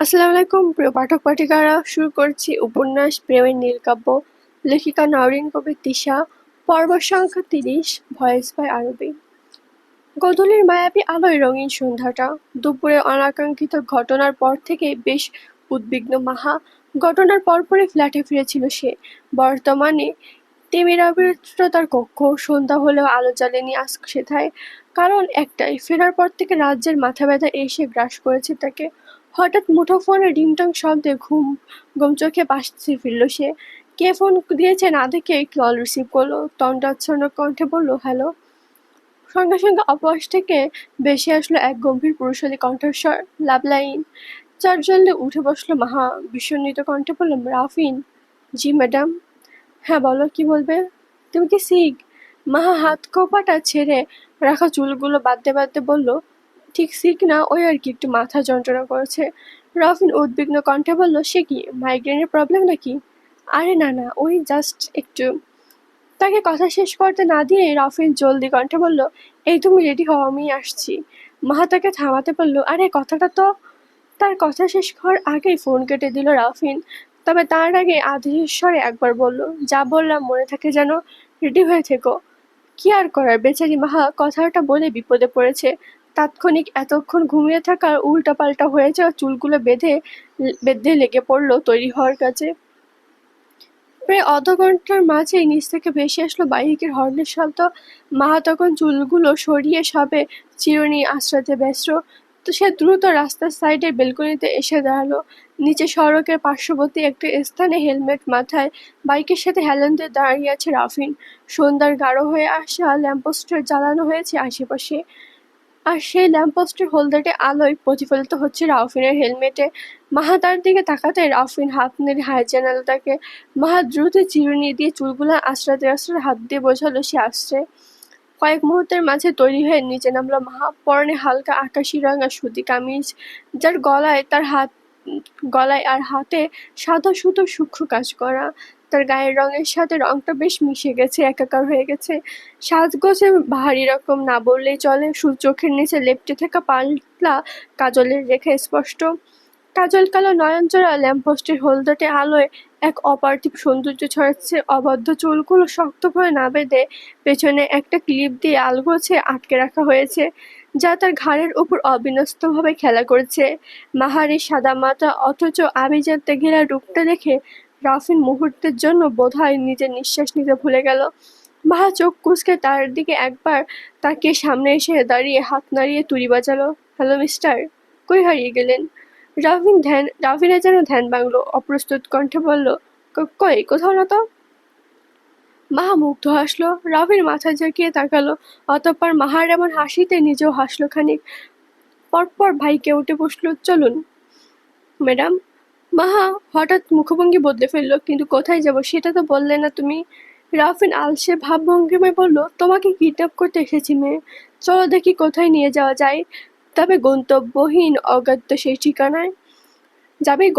আসসালামু আলাইকুম প্রিয় পাঠক পাঠিকারা, শুরু করছি উপন্যাস প্রেমের নীলকাব্য, লেখিকা নওরিন কবির তিশা, পর্ব সংখ্যা ৩০, ভয়েস বাই আরবি। গোধূলির মায়াবী আলোয় রঙিন সন্ধ্যাটা। দুপুরে অনাকাঙ্ক্ষিত ঘটনার পর থেকে বেশ উদ্বিগ্ন মাহা। ঘটনার পরপরই ফ্ল্যাটে ফিরেছিল সে। বর্তমানে তিমিরাবৃত তার কক্ষ। সন্ধ্যা হলেও আলো জ্বালেনি আজ সেথায়। কারণ একটাই, ফেরার পর থেকে রাজ্যের মাথা ব্যথা এসে গ্রাস করেছে তাকে। হঠাৎ মুঠোফোনে রিংটং শব্দে ঘুম ঘুম চোখে পাশে ফিরল সে। কে ফোন দিয়েছে না দেখে কল রিসিভ করলো, তন্দ্রাচ্ছন্ন কণ্ঠে বলল হ্যালো। সঙ্গে সঙ্গে অপর থেকে ভেসে আসলো এক গম্ভীর পুরুষালী কণ্ঠস্বর, লাভ লাইন। চারজল্দে উঠে বসলো মাহা, বিস্মিত কণ্ঠে বলল, রাফিন। জি ম্যাডাম। হ্যাঁ বলো, কি বলবে? তুমি কি সিক? মাহা হাত কোপাটা ছেড়ে রাখা চুলগুলো বাঁধতে বাঁধতে বলল, ঠিক সিক না, ওই আর কি একটু মাথা যন্ত্রণা করেছে। রাফিন উদ্বিগ্ন কণ্ঠে বলল, সে কি মাইগ্রেনের প্রবলেম নাকি? আরে না না, ওই জাস্ট একটু। তাকে কথা শেষ করতে না দিয়ে রাফিন জলদি কণ্ঠে বলল, এই তুমি রেডি হও, আমি আসছি। মাহা তাকে থামাতে বলল, আরে কথাটা তো। তার কথা শেষ হওয়ার আগেই ফোন কেটে দিল রাফিন। তবে তার আগে আদেশের স্বরে একবার বলল, যা বললাম মনে থাকে যেন, রেডি হয়ে থেকো। কি আর করার, বেচারি মাহা কথাটা বলে বিপদে পড়েছে। তাৎক্ষণিক এতক্ষণ ঘুমিয়ে থাকার উল্টাপাল্টা হয়ে যাওয়া চুলগুলো বেঁধে বেঁধে লেগে পড়লো তৈরি হওয়ার কাজে। প্রায় অর্ধ ঘন্টার মাঝেই নিচ থেকে ভেসে আসলো বাইকের হর্নের শব্দ। মাহা তখন চুলগুলো সরিয়ে সবে চিরুনি আশ্রাতে ব্যস্ত। তো সে দ্রুত রাস্তার সাইডের বেলকনিতে এসে দাঁড়ালো। নিচে সড়কের পার্শ্ববর্তী একটা স্থানে হেলমেট মাথায় বাইকের সাথে হেলান দিয়ে দাঁড়িয়ে আছে রাফিন। সন্ধ্যার গাঢ় হয়ে আসা ল্যাম্পপোস্টার জ্বালানো হয়েছে আশেপাশে। আর সেই ল্যাম্পপোস্টের হলদেটে আলোয় প্রতিফলিত হচ্ছে রাউফিনের হেলমেটে। মাহা তার দিকে তাকাতে রাউফিন হাত নেড়ে হাই জানালো তাকে। মাহা দ্রুত চিরুনি দিয়ে চুলগুলো আশ্রাতে আশ্রাতে হাত দিয়ে বোঝালো সে আসছে। কয়েক মুহূর্তের মাঝে তৈরি হয়ে নিচে নামলো মাহা। পরনে হালকা আকাশি রঙা সুতি কামিজ, যার গলায় আর হাতে সাদা সুতোর সূক্ষ্ম কাজ করা। তার গায়ের রঙের সাথে রংটা বেশ মিশে গেছে, একাকার হয়ে গেছে। সাজগোজে ভারী রকম না বললেই চলে। চোখের নিচে লেপ্টে থাকা পাতলা কাজলের রেখা স্পষ্ট। কাজল কালো নয়নজোড়া ল্যাম্পপোস্টের হলদেটে আলোয় এক অপার্থিব সৌন্দর্য ছড়াচ্ছে। অবাধ্য চুলগুলো শক্ত করে না বেঁধে পেছনে একটা ক্লিপ দিয়ে আলগোছে আটকে রাখা হয়েছে, যা তার ঘাড়ের উপর অবিন্যস্তভাবে খেলা করছে। মাহারি সাদা মাথা অথচ আভিজাত্যে ঘেরা রূপটা দেখে রাফিন মুহূর্তের জন্য বোধহয় নিজের নিঃশ্বাস নিতে ভুলে গেল। মাহা চোখ কুঁচকে তার দিকে একবার তাকিয়ে সামনে এসে দাঁড়িয়ে হাত নাড়িয়ে তুড়ি বাজালো, হ্যালো মিস্টার। কই হারিয়ে গেলেন? রাফিনের যেন ধ্যান ভাঙল, অপ্রস্তুত কণ্ঠে বলল, কই কোথাও না তো। মাহা মুগ্ধ হাসলো। রাফির মাথা ঝাঁকিয়ে তাকালো, অতঃপর মাহার এমন হাসিতে নিজেও হাসলো খানিক। পরপর ভাইকে উঠে বসলো, চলুন ম্যাডাম। মাহা হঠাৎ মুখভঙ্গি বদলে ফেললো, কিন্তু কোথায় যাব সেটা তো বললে না তুমি। রাফিন আলসে ভাবভঙ্গিমায় বলল, তোমাকে কিডন্যাপ করতে এসেছি মেয়ে, চলো দেখি কোথায় নিয়ে যাওয়া যায়। তবে গন্তব্যহীন অগাধ্য সেই ঠিকানায়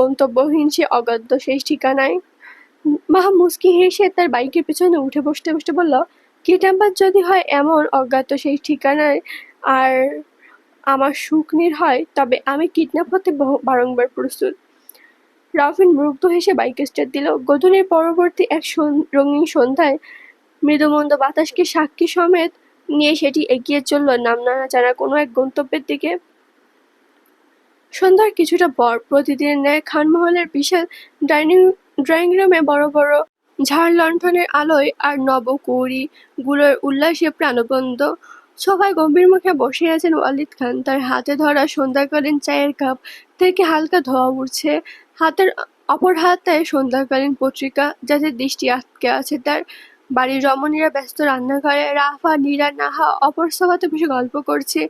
গন্তব্যহীন সে অগাধ্য সেই ঠিকানায়। মাহা মুচকি হেসে তার বাইকের পেছনে উঠে বসতে বসতে বলল, কিডন্যাপার যদি হয় এমন অজ্ঞাত সেই ঠিকানায় আর আমার সুখ হয়, তবে আমি কিডন্যাপ হতে বারংবার প্রস্তুত। রাফিন মুগ্ধ হেসে বাইক স্টার্ট দিল। গোধূলির পরবর্তী এক রঙিন সন্ধ্যায় মৃদুমন্দ বাতাসকে সাক্ষী সমেত নিয়ে সেটি এগিয়ে চলল নাম না জানা কোনো এক গন্তব্যের দিকে। সন্ধ্যার কিছুটা পর প্রতিদিনের ন্যায় খানমহলের বিশাল ড্রয়িং রুমে বড় বড় ঝাড় লণ্ঠনের আলোয় আর নবকৌড়িগুলোর উল্লাসে প্রাণবন্ত। সোফায় গম্ভীর মুখে বসে আছেন ওয়ালিদ খান। তার হাতে ধরা সন্ধ্যাকালীন চায়ের কাপ থেকে হালকা ধোঁয়া উঠছে। হাতের অপর হাতে সন্ধ্যাকালীন পত্রিকা, যাতে দৃষ্টি আটকে আছে তার। বাড়ির রমণীরা ব্যস্ত রান্নাঘরে। রাফা, নীরা, নাহা অপর সোফাতে বসে গল্প করছে।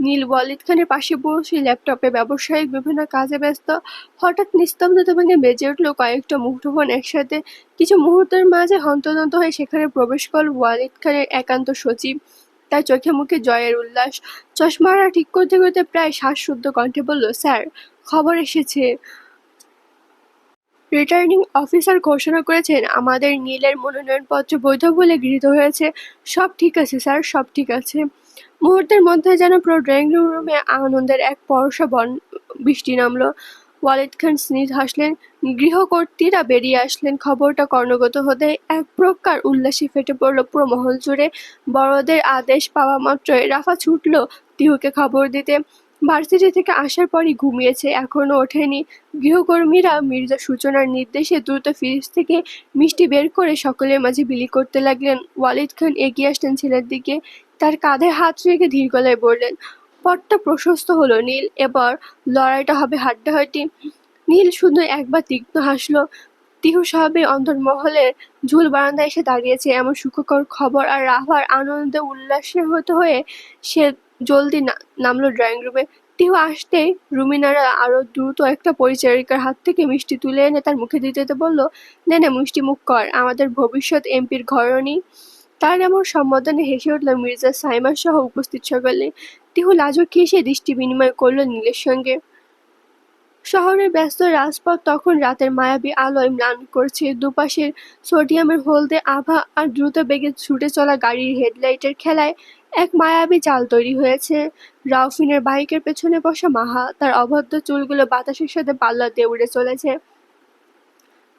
নীল ওয়ালিদ খানের পাশে বসে ল্যাপটপে ব্যবসায়িক বিভিন্ন কাজে ব্যস্ত। হঠাৎ নিস্তব্ধতা ভেঙে বেজে উঠল কয়েকটা মুঠোফোন একসাথে। কিছু মুহূর্তের মাঝে হন্তদন্ত হয়ে সেখানে প্রবেশ করল ওয়ালিদ খানের একান্ত সচিব। তার চোখে মুখে জয়ের উল্লাস। চশমাটা ঠিক করতে করতে প্রায় শ্বাসরুদ্ধ কণ্ঠে বলল, স্যার, খবর এসেছে। রিটার্নিং অফিসার ঘোষণা করেছেন আমাদের নীলের মনোনয়নপত্র বৈধ বলে গৃহীত হয়েছে। সব ঠিক আছে স্যার, সব ঠিক আছে। মুহূর্তের মধ্যে যেন পুরো ড্রয়িং রুমে আনন্দের এক বর্ষা বৃষ্টি নামল। ওয়ালিদ খান স্নিগ্ধ হাসলেন। গৃহকর্ত্রীরা বেরিয়ে আসলেন। খবরটা কর্ণগত হতে এক প্রকার উল্লাসে ফেটে পড়ল পুরো মহল জুড়ে। বড়দের আদেশ পাওয়া মাত্রই রাফা ছুটল তিহুকে খবর দিতে। ভার্সিটি থেকে আসার পরই ঘুমিয়েছে, এখনো ওঠেনি। গৃহকর্মীরা মির্জা সূচনার নির্দেশে দ্রুত ফ্রিজ থেকে মিষ্টি বের করে সকলের মাঝে বিলি করতে লাগলেন। ওয়ালিদ খান এগিয়ে আসলেন ছেলের দিকে, তার কাঁধে হাত রেখে ধীর গলায় বললেন, পথটা প্রশস্ত হলো নীল, এবার লড়াইটা হবে হাড্ডাহাড্ডি। নীল শুধু একবার তীক্ষ্ণ হাসলো। তিহু সাহেবের অন্দরমহলের ঝুল বারান্দায় এসে দাঁড়িয়েছে এমন সুখকর খবর, আর রাভার আনন্দে উল্লাসে হয়ে সে জলদি নামলো ড্রয়িং রুমে। তিহু আসতেই রুমিনারা আরো দ্রুত একটা পরিচারিকার হাত থেকে মিষ্টি তুলে এনে তার মুখে দিতে দিতে বলল, নে নে মিষ্টি মুখ কর, আমাদের ভবিষ্যৎ এমপির ঘরণী। তার এমন সম্বোধনে হেসে উঠল মির্জা সাইমা সহ উপস্থিত সকলে। তিহু লাজুক হেসে দৃষ্টি বিনিময় করল নীলের সঙ্গে। শহরের ব্যস্ত রাজপথ তখন রাতের মায়াবী আলোয় ম্লান করছে। দুপাশের সোডিয়ামের হলদে আভা আর দ্রুত বেগে ছুটে চলা গাড়ির হেডলাইটের খেলায় এক মায়াবী জাল তৈরি হয়েছে। রাউফিনের বাইকের পেছনে বসা মাহা, তার অভদ্র চুলগুলো বাতাসের সাথে পাল্লা দিয়ে উড়ে চলেছে।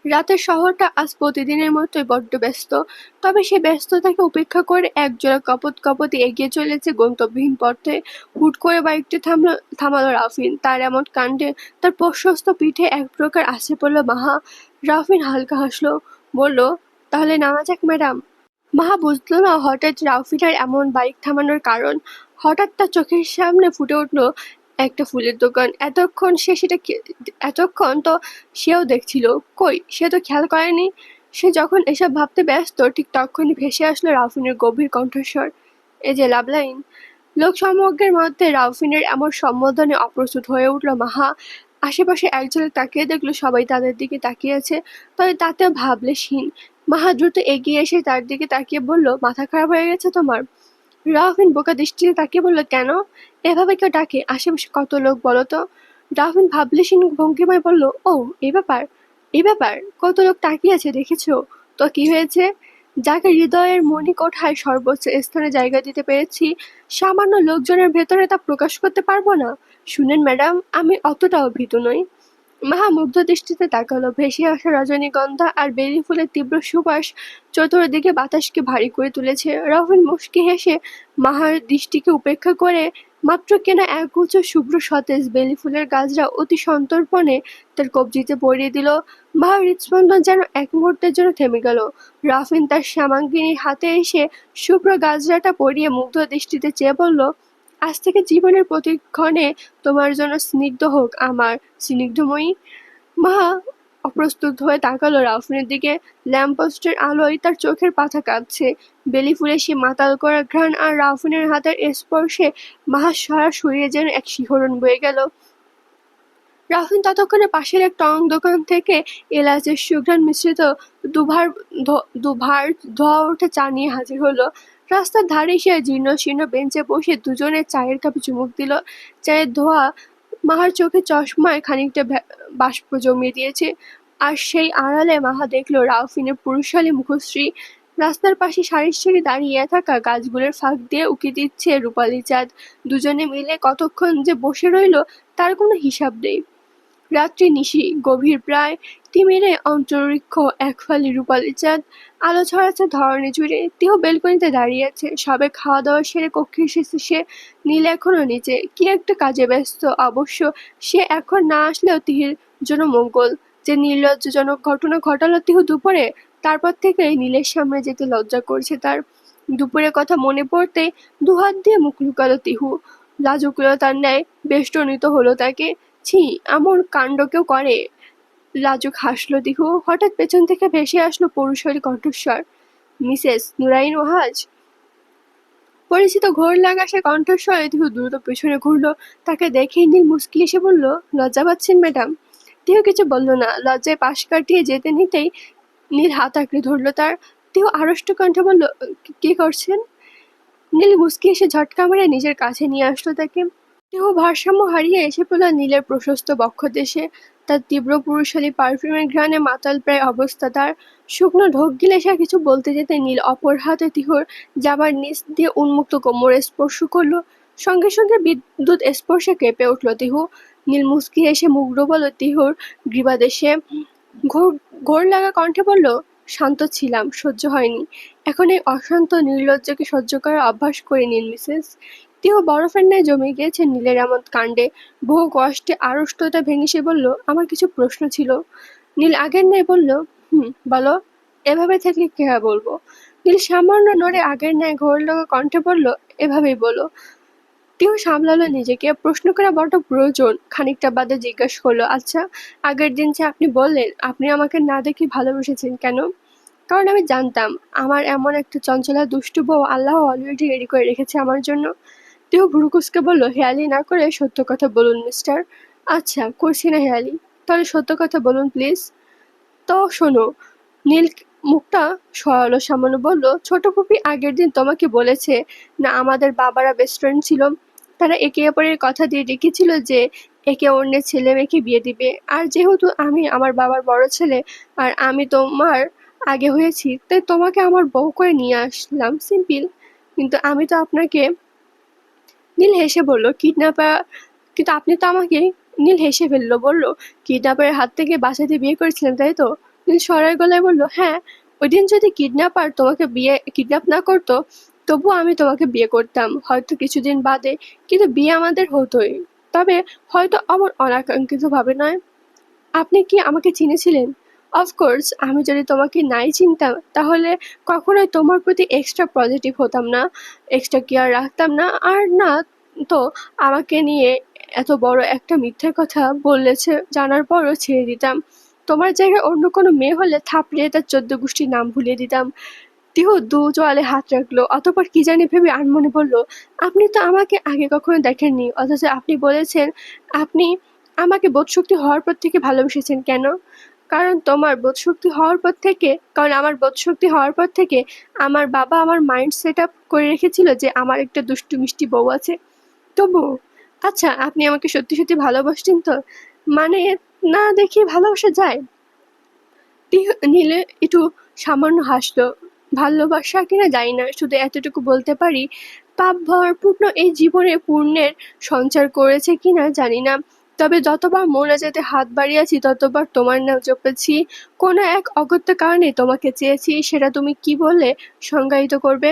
রাতের শহরটা আজ প্রতিদিনের মতোই বড্ড ব্যস্ত, তবে সে ব্যস্ততাকে উপেক্ষা করে একজোড়া কপতি এগিয়ে চলেছে গন্তব্যহীন পথে। হুট করে বাইকটি থামালো রাউফিন। তার এমন কাণ্ডে তার প্রশস্ত পিঠে এক প্রকার আসে পড়ল মাহা। রাউফিন হালকা হাসলো, বলল, তাহলে নামা যাক ম্যাডাম। মাহা বুঝলো না হঠাৎ রাউফিনের এমন বাইক থামানোর কারণ। হঠাৎ তার চোখের সামনে ফুটে উঠল একটা ফুলের দোকান। এতক্ষণ তো সেও দেখছিল, কই সে তো খেয়াল করেনি। সে যখন এসব ভাবতে ব্যস্ত, ঠিক তখনই ভেসে আসলো রাউফিনের গভীর কণ্ঠস্বর, এই যে লাভলাইন। লোকসমগ্রের মধ্যে রাউফিনের এমন সম্বোধনে অপ্রস্তুত হয়ে উঠল মাহা। আশেপাশে এক ঝলক তাকিয়ে দেখলো সবাই তাদের দিকে তাকিয়ে আছে, তবে তাতেও ভাবলেশহীন। মাহা দ্রুত এগিয়ে এসে তার দিকে তাকিয়ে বলল, মাথা খারাপ হয়ে গেছে তোমার? রাউফিন বোকা দৃষ্টিতে তাকিয়ে বলল, কেন? এভাবে কেউ ডাকে? আশেপাশে কত লোক বলো তো। রাউফিন ভাবলেশহীন ভঙ্গিমায় বলল, ও এই ব্যাপার কত লোক তাকিয়ে আছে দেখেছো তো? কি হয়েছে? যাকে হৃদয়ের মণিকোঠায় সর্বোচ্চ স্থানে জায়গা দিতে পেরেছি, সামান্য লোকজনের ভেতরে তা প্রকাশ করতে পারবো না? শুনেন ম্যাডাম, আমি অতটাও ভীতু নই। মাহা মুগ্ধ দৃষ্টিতে তাকালো। ভেসে আসা রজনীগন্ধা আর বেলি ফুলের তীব্র সুবাস চতুর্দিকে বাতাসকে ভারী করে তুলেছে। রাউফিন মুচকি হেসে মাহার দৃষ্টিকে উপেক্ষা করে মাত্র কেনা একগুচ্ছ শুভ্র সতেজ বেলি ফুলের গাছরা অতি সন্তর্পণে তার কবজিতে পরিয়ে দিল। মাহার হৃদস্পন্দন যেন এক মুহূর্তের জন্য থেমে গেল। রাউফিন তার শ্যামাঙ্গিনীর হাতে এসে শুভ্র গাছরাটা পরিয়ে মুগ্ধ দৃষ্টিতে চেয়ে বলল, আজ থেকে জীবনের প্রতিক্ষণে তোমার জন্য স্নিগ্ধ হোক আমার স্নিগ্ধময়ী। মাহা অপ্রস্তুত হয়ে তাকালো রাউফিনের দিকে। ল্যাম্পপোস্টের আলোয় তার চোখের পাতা কাঁপছে। বেলি ফুলে সে মাতাল করা ঘ্রাণ আর রাউফিনের হাতের স্পর্শে মাহার সারা শরীরে যেন এক শিহরণ বয়ে গেল। রাউফিন ততক্ষণে পাশের এক টং দোকান থেকে এলাচের সুঘ্রাণ মিশ্রিত দুভার ধোয়া ওঠা চা নিয়ে হাজির হলো। রাস্তার ধারে সে জীর্ণ শীর্ণ বেঞ্চে বসে দুজনে চায়ের কাপে চুমুক দিল। চায়ের ধোয়া মাহার চোখে চশমায় খানিকটা বাষ্প জমিয়ে দিয়েছে। আর সেই আড়ালে মাহা দেখলো রাউফিনের পুরুষালী মুখশ্রী। রাস্তার পাশে সারি সারি দাঁড়িয়ে থাকা গাছগুলোর ফাঁক দিয়ে উকি দিচ্ছে রূপালী চাঁদ। দুজনে মিলে কতক্ষণ যে বসে রইল তার কোনো হিসাব নেই। রাত্রি নিশি গভীর, প্রায় তিমিরে অন্তরিক্ষ এক ফালি রূপালী চাঁদ আলো ছড়াচ্ছে ধরণী জুড়ে। তিহু বেলকনিতে দাঁড়িয়ে আছে। সবে খাওয়া দাওয়া সেরে কক্ষে এসেছে সে। নীল এখনো নিচে, কি একটা কাজে ব্যস্ত। অবশ্য সে এখন না আসলেও তিহির জন্য মঙ্গল। যে নির্লজ্জজনক ঘটনা ঘটালো তিহু দুপুরে, তারপর থেকেই নীলের সামনে যেতে লজ্জা করছে তার। দুপুরের কথা মনে পড়তে দুহাত দিয়ে মুখ লুকালো তিহু। লাজুকতার ন্যায় বেষ্টনীত হলো তাকে। ছি, এমন কাণ্ড কেউ করে? লাজুক হাসলো তিহু। হঠাৎ পেছন থেকে ভেসে আসলো পৌরুষালী কণ্ঠস্বর, মিসেস নুরাইন ওয়াহাজ। পরিচিত ঘোর লাগা সে কণ্ঠস্বরে তিহু দ্রুত পেছনে ঘুরলো। তাকে দেখে নীল মুচকি এসে বলল, লজ্জা পাচ্ছেন ম্যাডাম? তিহু কিছু বলল না। লজ্জায় পাশ কাটিয়ে যেতে নিতেই নীল হাত আঁকড়ে ধরলো তার। তিহু আড়ষ্ট কণ্ঠে বলল, কি করছেন? নীল মুচকি এসে ঝটকা মেরে নিজের কাছে নিয়ে আসলো তাকে। তিহু ভারসাম্য হারিয়ে এসে পড়ল নীলের প্রশস্ত বক্ষদেশে। তার তীব্র পুরুষালী পারফিউমের ঘ্রাণে মাতাল প্রায় অবস্থা তার। শুকনো ঢোক গিলে সে কিছু বলতে যেতে নীল অপর হাতে তিহুর জামার নিচ দিয়ে উন্মুক্ত কোমরে স্পর্শ করলো। সঙ্গে সঙ্গে বিদ্যুৎ স্পর্শে কেঁপে উঠল তিহু। নীল মুচকি এসে মুগ্ধ বলল তিহুর গ্রীবাদেশে ঘোর লাগা কণ্ঠে বলল, শান্ত ছিলাম, সহ্য হয়নি। এখন এই অশান্ত নির্লজ্জকে সহ্য করার অভ্যাস করে নিন মিসেস। তিহু বরফের ন্যায় জমে গিয়েছে নীলের এমন কাণ্ডে। বহু কষ্টে আড়ষ্টতা ভেঙে সে বলল, আমার কিছু প্রশ্ন ছিল। নীল আগের ন্যায় বলল, বলো। এভাবে থাকলে কে বলবো? নীল সামান্য নড়ে আগের ন্যায় ঘোর লাগা কণ্ঠে বলল, এভাবেই বলো। তিহু সামলালো নিজেকে। প্রশ্ন করা বড্ড প্রয়োজন। খানিকটা বাদে জিজ্ঞাসা করলো, আচ্ছা, আগের দিন যে আপনি বললেন আপনি আমাকে না দেখে ভালোবেসেছেন, কেন? কারণ আমি জানতাম আমার এমন একটা চঞ্চলা দুষ্টু বউ আল্লাহ অলরেডি রেডি করে রেখেছে আমার জন্য। তিহু ভ্রু কুঁচকে বলল, হেয়ালি না করে সত্য কথা বলুন মিস্টার। আচ্ছা, করছি না হেয়ালি। তাহলে সত্য কথা বলুন প্লিজ। তো শোনো। নীল মুখটা সরালো সামান্য, বলল, ছোট ফুপি আগের দিন তোমাকে বলেছে না আমাদের বাবারা বেস্ট ফ্রেন্ড ছিল। তারা একে অপরের কথা দিয়ে রেখেছিল যে একে অন্যের ছেলে মেয়েকে বিয়ে দিবে। আর যেহেতু আমি আমার বাবার বড় ছেলে আর আমি তোমার আগে হয়েছি, তাই তোমাকে আমার বউ করে নিয়ে আসলাম, সিম্পল। কিন্তু আমি তো আপনাকে। নীল হেসে বলল, কিডন্যাপার। কিন্তু আপনি তো আমাকে। নীল হেসে ফেলল, বলল, কিডন্যাপারের হাত থেকে বাঁচাতে বিয়ে করেছিলেন, তাই তো? নীল সরার গলায় বলল, হ্যাঁ। ওই দিন যদি কিডন্যাপার তোমাকে কিডন্যাপ না করতো, তবুও আমি তোমাকে বিয়ে করতাম, হয়তো কিছুদিন বাদে। কিন্তু বিয়ে আমাদের হতোই, তবে হয়তো আমার অনাকাঙ্ক্ষিতভাবে নয়। আপনি কি আমাকে চিনেছিলেন? অফকোর্স, আমি যদি তোমাকে নাই চিনতাম তাহলে কখনোই তোমার প্রতি এক্সট্রা পজিটিভ হতাম না, এক্সট্রা কেয়ার রাখতাম না। আর না তো আমাকে নিয়ে এত বড় একটা মিথ্যের কথা বলেছে জানার পরও ছেড়ে দিতাম। তোমার জায়গায় অন্য কোনো মেয়ে হলে থাপড়িয়ে তার 14 গোষ্ঠীর নাম ভুলিয়ে দিতাম। তিহু দু জোয়ালে হাত রাখলো, অতঃপর কি জানি ভেবে আনমনে বলল, আপনি তো আমাকে আগে কখনো দেখেননি, অথচ আপনি বলেছেন আপনি আমাকে বোধশক্তি হওয়ার পর থেকে ভালোবেসেছেন, কেন? কারণ আমার বোধশক্তি হওয়ার পর থেকে আমার বাবা আমার মাইন্ড সেট আপ করে রেখেছিল যে আমার একটা দুষ্টু মিষ্টি বউ আছে। তবু। আচ্ছা, আপনি আমাকে সত্যি সত্যি ভালোবাসতেন তো? মানে, না দেখে ভালোবাসা যায়? নীলে একটু সামান্য হাসলো। ভালোবাসা কিনা জানি না, শুধু এতটুকু বলতে পারি, পাপ ভরপূর্ণ এই জীবনে পুণ্যের সঞ্চার করেছে কিনা জানি না, তবে যতবার মোনাজাতে হাত বাড়িয়েছি ততবার তোমার নাম জপেছি। কোনো এক অগত্য কারণে তোমাকে চেয়েছি, সেটা তুমি কি বলে সংজ্ঞায়িত করবে?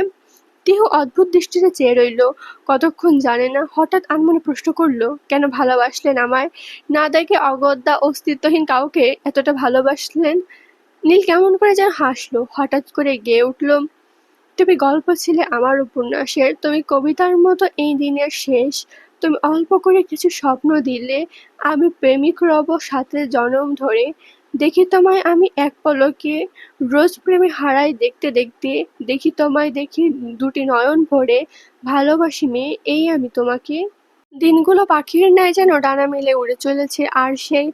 তিহু অদ্ভুত দৃষ্টিতে চেয়ে রইল কতক্ষণ জানে না। হঠাৎ আনমনে প্রশ্ন করলো, কেন ভালোবাসলেন আমায়? না দেখে অগত্যা অস্তিত্বহীন কাউকে এতটা ভালোবাসলেন? নীল কেমন করে যেন হাসলো, হঠাৎ করে গেয়ে উঠল, তুমি গল্প ছিলে আমার উপন্যাসের, তুমি কবিতার মতো এই দিনের শেষ। তুমি অল্প করে কিছু স্বপ্ন দিলে, আমি প্রেমিক রব সাথে জনম ধরে। দেখি তোমায় আমি এক পলকে, রোজ প্রেমে হারাই দেখতে দেখতে। দেখি তোমায় দেখি দুটি নয়ন ভরে, ভালোবাসি মেয়ে এই আমি তোমাকে। দিনগুলো পাখির ন্যায় যেন ডানা মেলে উড়ে চলেছে, আর সেই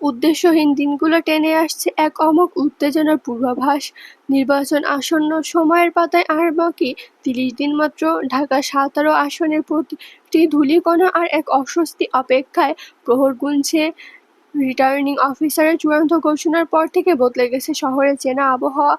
উদ্দেশ্যহীন দিনগুলো টেনে আসছে এক অমোঘ উত্তেজনার পূর্বাভাস। নির্বাচন আসন্ন, সময়ের পাতায় আর বাকি ৩০ দিন মাত্র। ঢাকা ১৭ আসনের প্রতিটি ধূলিকণা আর এক অস্বস্তি অপেক্ষায় প্রহর গুনছে। রিটার্নিং অফিসারের চূড়ান্ত ঘোষণার পর থেকে বদলে গেছে শহরের চেনা আবহাওয়া।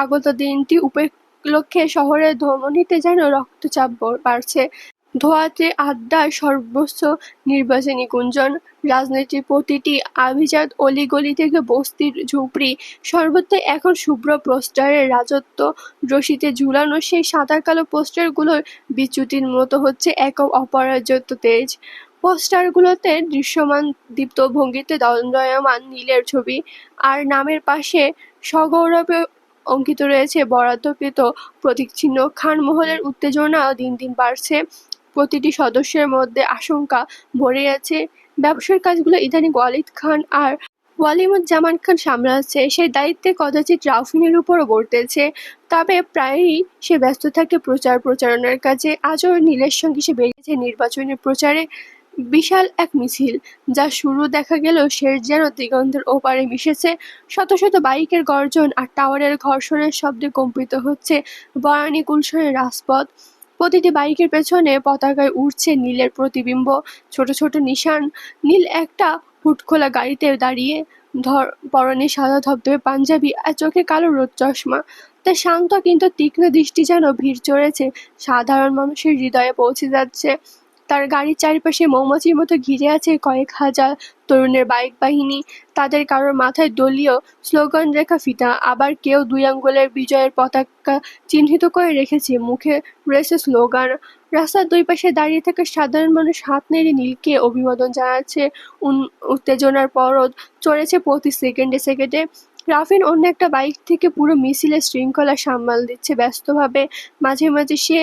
আগত দিনটি উপলক্ষে শহরের ধমনীতে যেন রক্তচাপ বাড়ছে। ধোঁয়াতে আড্ডায় সর্বস্ব নির্বাচনী গুঞ্জন। রাজনীতির প্রতিটি আভিজাত অলিগলি থেকে বস্তির ঝুপড়ি, সর্বত্রই এখন শুভ্র পোস্টারের রাজত্ব। রশিতে ঝুলানো সেই সাদা-কালো পোস্টারগুলোর বিচ্যুতির মতো হচ্ছে এক অপরাজিত তেজ। পোস্টারগুলোতে দৃশ্যমান দীপ্ত ভঙ্গিতে দণ্ডায়মান নীলের ছবি, আর নামের পাশে সগৌরবে অঙ্কিত রয়েছে বরাদ্দকৃত প্রতীকচিহ্ন। খানমহলের উত্তেজনা দিন দিন বাড়ছে। প্রতিটি সদস্যের মধ্যে আশঙ্কা ভরে আছে। ব্যবসার কাজগুলো ইদানিং ওয়ালিদ খান আর ওয়ালিমুজ্জামান খান সামলাচ্ছে, সেই দায়িত্বে কদাচিৎ রাউফিনের উপরও বর্তেছে। তবে প্রায়ই সে ব্যস্ত থাকে প্রচারণার কাজে। আজও নীলের সঙ্গে সে বেরিয়েছে নির্বাচনী প্রচারে। বিশাল এক মিছিল, যার শুরু দেখা গেলেও শেষ যেন দিগন্তের ওপারে মিশেছে। শত শত বাইকের গর্জন আর টাওয়ারের ঘর্ষণের শব্দে কম্পিত হচ্ছে বনানী গুলশানের রাজপথ। প্রতিটি বাইকের পেছনে পতাকায় উড়ছে নীলের প্রতিবিম্ব, ছোট ছোট নিশান। নীল একটা হুডখোলা গাড়িতে দাঁড়িয়ে, পরনে সাদা ধবধবে পাঞ্জাবি আর চোখে কালো রোদ চশমা। তার শান্ত কিন্তু তীক্ষ্ণ দৃষ্টি যেন ভিড় চড়েছে সাধারণ মানুষের হৃদয়ে পৌঁছে যাচ্ছে। তার গাড়ির চারিপাশে মৌমাছির মতো ঘিরে আছে কয়েক হাজার তরুণের বাইক বাহিনী। তাদের কারোর মাথায় দলীয় স্লোগান রেখা ফিতা, আবার কেউ 2 আঙ্গুলের বিজয়ের পতাকা চিহ্নিত করে রেখেছে, মুখে রয়েছে স্লোগান। রাস্তার দুই পাশে দাঁড়িয়ে থাকা সাধারণ মানুষ হাত নেড়ে নীলকে অভিবাদন জানাচ্ছে। উত্তেজনার পরদ চড়েছে প্রতি সেকেন্ডে সেকেন্ডে। রাফিন অন্য একটা বাইক থেকে পুরো মিছিলের শৃঙ্খলা সামাল দিচ্ছে ব্যস্তভাবে। মাঝে মাঝে সে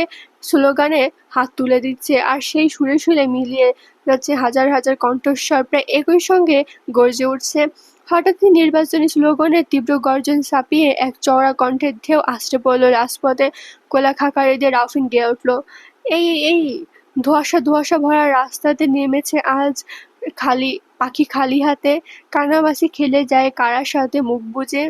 স্লোগানে হাত তুলে দিচ্ছে, আর সেই সুরে সুরে মিলিয়ে যাচ্ছে হাজার হাজার কণ্ঠস্বর, প্রায় একই সঙ্গে গর্জে উঠছে। হঠাৎই নির্বাচনী স্লোগানের তীব্র গর্জন ছাপিয়ে এক চওড়া কণ্ঠের ঢেউ আছড়ে পড়ল রাজপথে। কোলা খাকারি দিয়ে রাফিন গেয়ে উঠল, এই এই ধোঁয়াশা ধোঁয়াশা ভরা রাস্তাতে নেমেছে আজ পাখি খালি হাতে, কানামাছি খেলে যায় কারার সাথে মুখ বুজে।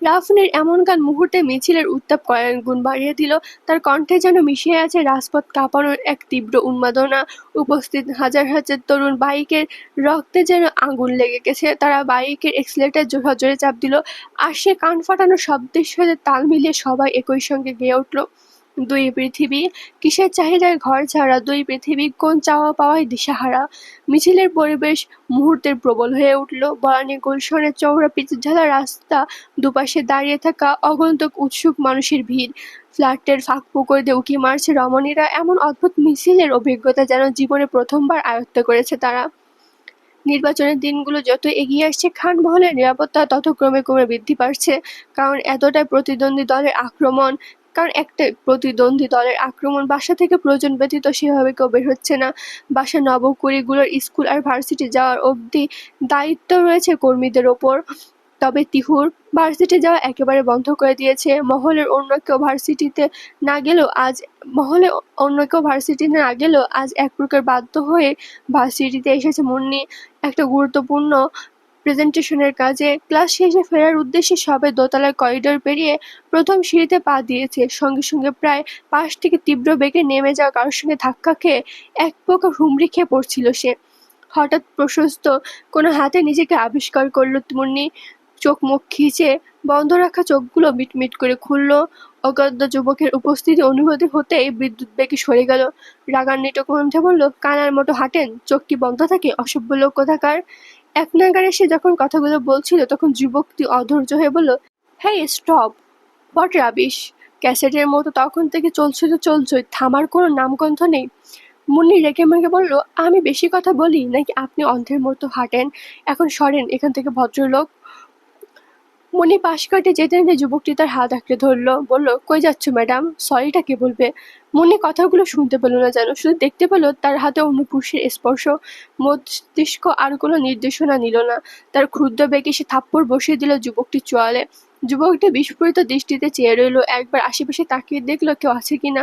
রাফিনের এমন গান মুহূর্তে মিছিলের উত্তাপ কয়েক গুণ বাড়িয়ে দিল। তার কণ্ঠে যেন মিশিয়ে আছে রাজপথ কাঁপানোর এক তীব্র উন্মাদনা। উপস্থিত হাজার হাজার তরুণ বাইকের রক্তে যেন আগুন লেগে গেছে। তারা বাইকের এক্সিলেটর সজোরে চাপ দিল, আর সে কান ফাটানো শব্দের সাথে তাল মিলিয়ে সবাই একই সঙ্গে গেয়ে উঠল, দুই পৃথিবী কিসের চাহিদায় ঘর ছাড়া, দুই পৃথিবী কোন চাওয়া পাওয়ায় দিশাহারা। মিছিলের পরিবেশ মুহূর্তের প্রবল হয়ে উঠল। বনানী গুলশনের চওড়া পিচঢালা রাস্তা, দুপাশে দাঁড়িয়ে থাকা অগন্তুক উৎসুক মানুষের ভিড়। ফ্ল্যাটের ফাঁক-ফোকর দিয়ে উঁকি মারছে রমণীরা। এমন অদ্ভুত মিছিলের অভিজ্ঞতা যেন জীবনে প্রথমবার আয়ত্ত করেছে তারা। নির্বাচনের দিনগুলো যত এগিয়ে আসছে, খান মহলের নিরাপত্তা তত ক্রমে ক্রমে বৃদ্ধি পাচ্ছে। কারণ একটা প্রতিদ্বন্দ্বী দলের আক্রমণ, বাসা থেকে প্রয়োজন ব্যতীত সেভাবে কেউ বের হচ্ছে না। বাসা নবকুড়িগুলোর স্কুল আর ভার্সিটি যাওয়ার অবধি দায়িত্ব রয়েছে কর্মীদের ওপর। তবে তিহুর ভার্সিটি যাওয়া একেবারে বন্ধ করে দিয়েছে। মহলের অন্য কেউ ভার্সিটিতে না গেলেও আজ এক প্রকার বাধ্য হয়ে ভার্সিটিতে এসেছে মুন্নি, একটা গুরুত্বপূর্ণ প্রেজেন্টেশনের কাজে। ক্লাস শেষে ফেরার উদ্দেশ্যে সবে দোতলার করিডোর পেরিয়ে প্রথম সিঁড়িতে পা দিয়েছে, সঙ্গে সঙ্গে প্রায় পাশ থেকে তীব্র বেগে নেমে যাওয়া কারোর সঙ্গে ধাক্কা খেয়ে এক প্রকার হুমড়ি খেয়ে পড়ছিল সে। হঠাৎ প্রশস্ত কোনো হাতে নিজেকে আবিষ্কার করল মুন্নি। চোখ মুখ খিচে বন্ধ রাখা চোখগুলো মিটমিট করে খুলল। অজ্ঞাত যুবকের উপস্থিতি অনুভূতি হতেই বিদ্যুৎ বেগে সরে গেল। রাগান্বিত কণ্ঠে বলল, কানার মতো হাঁটেন, চোখ কি বন্ধ থাকে, অসভ্য লোক কোথাকার। এক নাগাড়ে সে যখন কথাগুলো বলছিল, তখন যুবকটি অধৈর্য হয়ে বলল, হেই স্টপ, হোয়াট রাবিশ। ক্যাসেটের মতো তখন থেকে চলছই, থামার কোনো নামগন্ধ নেই। মুন্নি রেগে-মেগে বলল, আমি বেশি কথা বলি নাকি আপনি অন্ধের মতো হাঁটেন? এখন সরেন এখান থেকে ভদ্রলোক। মুন্নি পাশ কাটিয়ে যেতে যেতে যুবকটি তার হাত আঁকড়ে ধরল, বলল, কই যাচ্ছ ম্যাডাম? সরিটা কে বলবে? মুন্নি কথাগুলো শুনতে পেল না যেন, শুধু দেখতে পেল তার হাতে অন্য পুরুষের স্পর্শ। মস্তিষ্ক আর কোনো নির্দেশনা নিল না। তার ক্ষুদ্র বেগে সে থাপ্পড় বসিয়ে দিল যুবকটির চোয়ালে। যুবকটি বিস্ফোরিত দৃষ্টিতে চেয়ে রইল। একবার আশেপাশে তাকিয়ে দেখল কেউ আছে কিনা।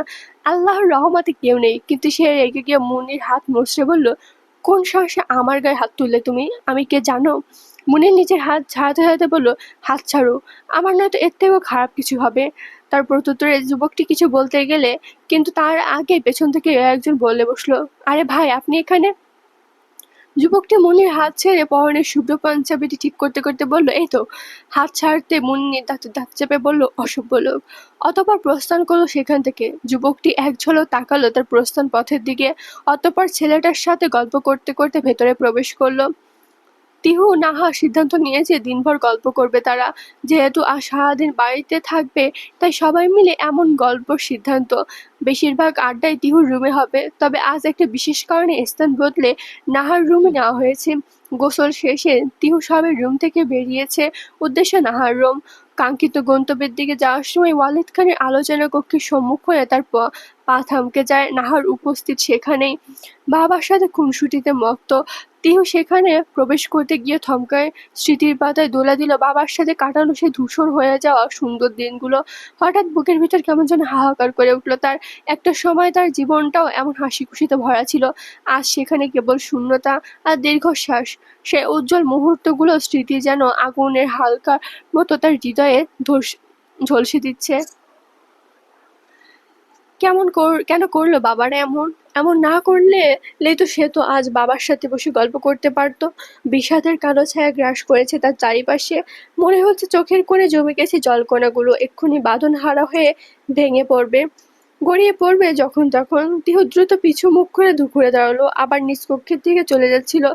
আল্লাহর রহমতে কেউ নেই, কিন্তু সে রেগে গিয়ে মুন্নির হাত মুচড়ে বলল, কোন সাহসে আমার গায়ে হাত তুললে তুমি? আমি কে জানো? মুন্নি নিজের হাত ঝাড়াতে ঝাড়াতে বলল, হাত ছাড়ো, আমার নয়তো এর থেকেও খারাপ কিছু হবে। তার প্রত্যুত্তরে যুবকটি কিছু বলতে গেলে, কিন্তু তার আগে পেছন থেকে একজন বলে বসল, আরে ভাই, আপনি এখানে? যুবকটি মুন্নির হাত ছেড়ে পরনের শুভ্র পাঞ্জাবিটি ঠিক করতে করতে বলল, এই তো। হাত ছাড়তে মুন্নি দাঁতে দাঁত চেপে বলল, অসভ্য লোক। অতঃপর প্রস্থান করলো সেখান থেকে। যুবকটি এক ঝলক তাকালো তার প্রস্থান পথের দিকে, অতঃপর ছেলেটার সাথে গল্প করতে করতে ভেতরে প্রবেশ করলো। তিহু নাহা সিদ্ধান্ত নিয়েছে দিনভর গল্প করবে তারা। যেহেতু আজ সারাদিন বাড়িতে থাকবে, তাই সবাই মিলে এমন গল্পর সিদ্ধান্ত। বেশিরভাগ আড্ডাই তিহুর রুমে হবে, তবে আজ একটা বিশেষ কারণে স্থান বদলে নাহার রুমে নেওয়া হয়েছে। গোসল শেষে তিহু সবে রুম থেকে বেরিয়েছে, উদ্দেশ্য নাহার রুম। কাঙ্ক্ষিত গন্তব্যের দিকে যাওয়ার সময় ওয়ালিদ খানের আলোচনা কক্ষের সম্মুখ হয়ে তার পা থমকে যায়। নাহার উপস্থিত সেখানেই, বাবার সাথে খুনসুটিতে মত্ত। তিহু সেখানে প্রবেশ করতে গিয়ে থমকায়, স্মৃতির পাতায় দোলা দিল বাবার সাথে কাটানো সে ধূসর হয়ে যাওয়া সুন্দর দিনগুলো। হঠাৎ বুকের ভিতর কেমন যেন হাহাকার করে উঠল তার। একটা সময় তার জীবনটাও এমন হাসি খুশিতে ভরা ছিল, আজ সেখানে কেবল শূন্যতা আর দীর্ঘশ্বাস। সে উজ্জ্বল মুহূর্তগুলো স্মৃতি যেন আগুনের হালকা মতো তার হৃদয়ে ঝলসে দিচ্ছে। কেন করলো বাবারা এমন? এমন না করলেই তো সে তো আজ বাবার সাথে বসে গল্প করতে পারতো। বিষাদের কালো ছায়া গ্রাস করেছে তার চারিপাশে। মনে হচ্ছে চোখের কোণে জমে গেছে জলকণাগুলো এক্ষুনি বাঁধনহারা হয়ে ভেঙে পড়বে। গড়িয়ে পড়বে যখন তখন। তিহু দ্রুত পিছু মুখ করে ঘুরে দাঁড়ালো, আবার নিজ কক্ষের দিকে চলে যাচ্ছিল।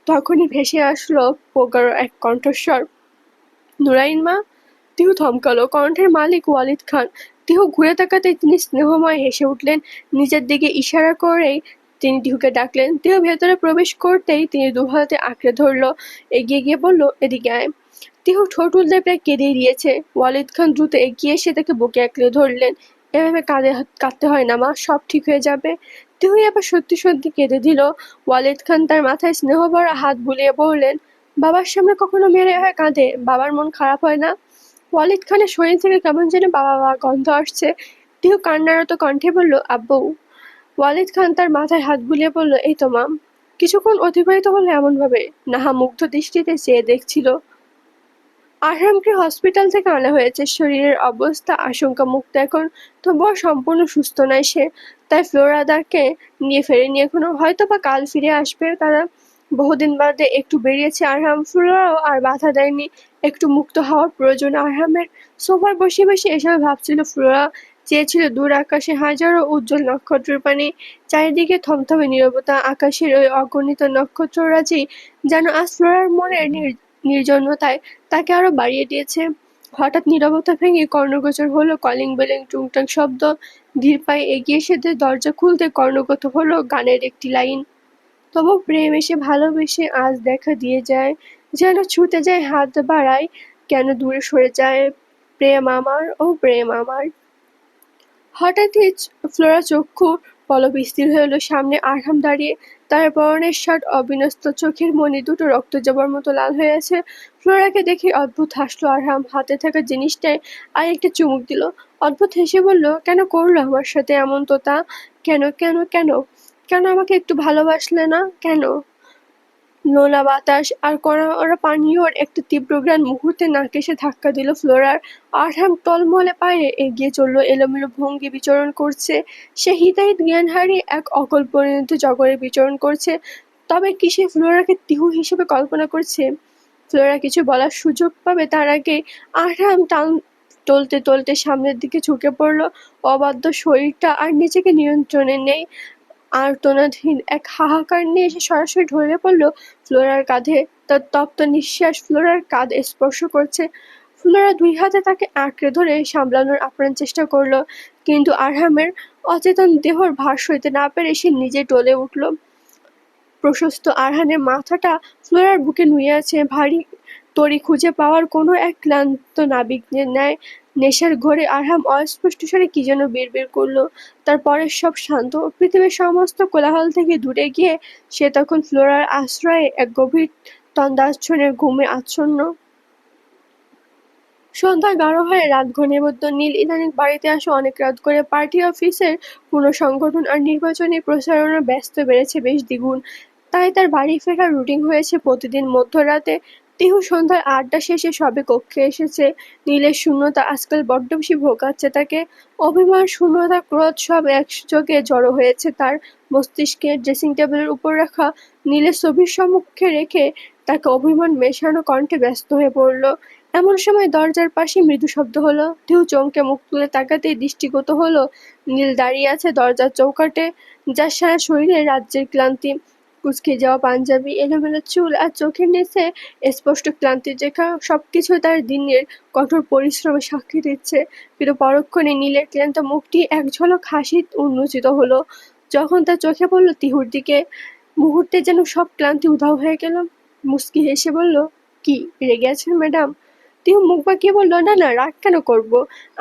তখনই ভেসে আসলো পোকার এক কণ্ঠস্বর, নুরাইন মা। তিহু থমকালো, কণ্ঠের মালিক ওয়ালিদ খান। তিহু ঘুরে তাকাতেই তিনি স্নেহময় হেসে উঠলেন, নিজের দিকে ইশারা করেই তিনি তিহুকে ডাকলেন। তিহু ভেতরে প্রবেশ করতেই তিনি দুহাতে আঁকড়ে ধরলো, এগিয়ে গিয়ে বলল, এদিকে আয়। তিহু ঠোঁট উল্টে প্রায় কেঁদেই দিয়েছে। ওয়ালিদ খান দ্রুত এগিয়ে এসে তাকে বুকে আঁকড়ে ধরলেন। এভাবে কাঁদতে হয় না মা, সব ঠিক হয়ে যাবে। তিহু এবার সত্যি সত্যি কেঁদে দিল। ওয়ালিদ খান তার মাথায় স্নেহভরা হাত বুলিয়ে বললেন, বাবার সামনে কখনো মেয়েরা এভাবে কাঁদে? বাবার মন খারাপ হয় না? ওয়ালিদ খানের শরীর থেকে কেমন যেন বাবা বাবা গন্ধ আসছে। তিহু কান্নারত কণ্ঠে বলল, আব্বু। ওয়ালিদ খান তার মাথায় হাত বুলিয়ে বলল, এই তো মা। কিছুক্ষণ অতিবাহিত হলো এমনভাবে। নাহা মুগ্ধ দৃষ্টিতে চেয়ে দেখছিল। আরহামকে হসপিটাল থেকে আনা হয়েছে, শরীরের অবস্থা আশঙ্কামুক্ত এখন, তবুও সম্পূর্ণ সুস্থ নয় সে। তাই ফ্লোরাদাকে নিয়ে ফেরেনি এখনো, হয়তোবা কাল ফিরে আসবে তারা। বহুদিন বাদে একটু বেরিয়েছে আরহাম, ফ্লোরাও আর বাধা দেয়নি। একটু মুক্ত হওয়ার প্রয়োজন আরহামের। সোফায় বসে বসে এসব ভাবছিল ফ্লোরা। চেয়েছিল দূর আকাশে হাজারো উজ্জ্বল নক্ষত্রের পানে। চারিদিকে থমথমে নীরবতা, আকাশের ওই অগণিত নক্ষত্ররাজি যেন আজ ফ্লোরার মনের নির্জনতায় তাকে আরো বাড়িয়ে দিয়েছে। হঠাৎ নীরবতা ভেঙে কর্ণগোচর হলো কলিং বেলের টুংটাং শব্দ। ধীর পায়ে এগিয়ে এসে দরজা খুলতে কর্ণগত হলো গানের একটি লাইন, তবু প্রেম এসে ভালোবেসে আজ দেখা দিয়ে যায়, যেন ছুটে যায় হাত বাড়ায়, কেন দূরে সরে যায় প্রেম আমার, ও প্রেম আমার। হঠাৎই ফ্লোরা চক্ষু পলক স্থির হয়ে এলো, সামনে আরহাম দাঁড়িয়ে। তার পরনের শার্ট অবিন্যস্ত, চোখের মণি দুটো রক্ত যাবার মতো লাল হয়ে আছে। ফ্লোরাকে দেখে অদ্ভুত হাসলো আরহাম, হাতে থাকা জিনিসটায় আর একটা চুমুক দিল। অদ্ভুত হেসে বলল, কেন করলো আমার সাথে এমন তোতা? কেন কেন কেন? কেন আমাকে একটু ভালোবাসলে না কেন? নোনা বাতাস আর কড়া পানীয়র একটা তীব্র ঘ্রাণ মুহূর্তে নাকে এসে ধাক্কা দিল ফ্লোরার। আরহাম টলমলে পায়ে এগিয়ে চলল, এলোমেলো ভঙ্গি বিচরণ করছে। সে হিতাহিত জ্ঞান হারিয়ে এক অকল্পনিত জগরে বিচরণ করছে। তবে কি সে ফ্লোরাকে তিহু হিসেবে কল্পনা করছে? ফ্লোরা কিছু বলার সুযোগ পাবে তার আগে আরহাম টলতে টলতে সামনের দিকে ঝুঁকে পড়ল। অবাধ্য শরীরটা আর নিজেকে নিয়ন্ত্রণে নেই। আর্তনাদহীন এক হাহাকার নিয়ে এসে সরাসরি ঢলে পড়ল ফ্লোরার কাঁধে। তার তপ্ত নিঃশ্বাস ফ্লোরার কাঁধ স্পর্শ করছে। ফ্লোরা দুই হাতে তাকে আঁকড়ে ধরে সামলানোর আপ্রাণ চেষ্টা করলো, কিন্তু আরহামের অচেতন দেহর ভার সইতে না পেরে সে নিজে টলে উঠল। প্রশস্ত আরহামের মাথাটা ফ্লোরার বুকে নুয়ে আছে, ভারী তড়ি খুঁজে পাওয়ার কোনো এক ক্লান্ত নাবিকের ন্যায়। নেশার ঘোরে আরহাম অস্পষ্ট স্বরে কি যেন বিড়বিড় করলো। তারপরে সব শান্ত, পৃথিবীর সমস্ত কোলাহল থেকে দূরে গিয়ে সে তখন ফ্লোরার আশ্রয়ে এক গভীর তন্দ্রাচ্ছন্নের ঘুমে আচ্ছন্ন। সন্ধ্যা গাঢ় হয়ে রাত ঘনীভূত। নীল ইদানীং বাড়িতে আসে অনেক রাত করে। পার্টি অফিসের পুনঃসংগঠন আর নির্বাচনী প্রচারণার ব্যস্ত বেড়েছে বেশ দ্বিগুণ। তাই তার বাড়ি ফেরার রুটিন হয়েছে প্রতিদিন মধ্যরাতে। তিহু সন্ধ্যার আড্ডা শেষে সবে কক্ষে এসেছে। নীলের শূন্যতা আজকাল বড্ড বেশি ভোগাচ্ছে তাকে। অভিমান, শূন্যতা, ক্রোধ সব একযোগে জড়ো হয়েছে তার মস্তিষ্কে। ড্রেসিং টেবিলের উপর রাখা নীলের ছবির সম্মুখে রেখে তাকে অভিমান মেশানো কণ্ঠে ব্যস্ত হয়ে পড়ল। এমন সময় দরজার পাশে মৃদু শব্দ হলো। ঢেউ চমকে মুখ তুলে তাকাতেই দৃষ্টিগত হলো নীল দাঁড়িয়ে আছে দরজার চৌকাঠে, যার সারা শরীরে রাজ্যের ক্লান্তি। কুঁচকে যাওয়া পাঞ্জাবি, এলোমেলো চুল আর চোখের নিচে স্পষ্ট ক্লান্তির রেখা, সবকিছু তার দিনের কঠোর পরিশ্রমে সাক্ষী দিচ্ছে। কিন্তু পরক্ষণে নীলের ক্লান্ত মুখটি এক ঝলক হাসি উন্মোচিত হলো। যখন তার চোখে পড়ল তিহুর দিকে, মুহূর্তে যেন সব ক্লান্তি উধাও হয়ে গেল। মুচকি হেসে বলল, কি রেগে আছেন ম্যাডাম? তিহু মুখ বাঁকিয়ে বলল, না না, রাগ কেন করব?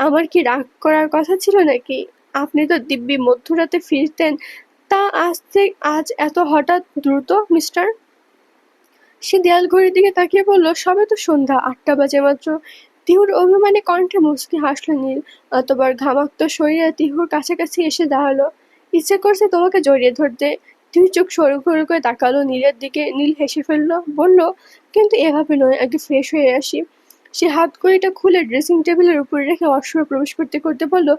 আমার কি রাগ করার কথা ছিল নাকি? আপনি তো দিব্যি মধ্যরাতে ফিরতেন, তা আজ এত হঠাৎ দ্রুত, মিস্টার? সে দেয়াল ঘড়ির দিকে তাকিয়ে বলল, সবে তো সন্ধ্যা ৮টা বাজে মাত্র। তিহুর অভিমানী কণ্ঠে মুচকি হাসল নীল। অতবার ঘামাক্ত শরীরে তিহুর কাছাকাছি এসে দাঁড়ালো। ইচ্ছে করছে তোমাকে জড়িয়ে ধরতে। তিহু চোখ সরু সরু করে তাকালো নীলের দিকে। নীল হেসে ফেলল, বলল, কিন্তু এভাবে নয়, আগে ফ্রেশ হয়ে আসি। সে হাতঘড়িটা খুলে ড্রেসিং টেবিলের উপরে রেখে ওয়াশরুমে প্রবেশ করতে করতে বলল,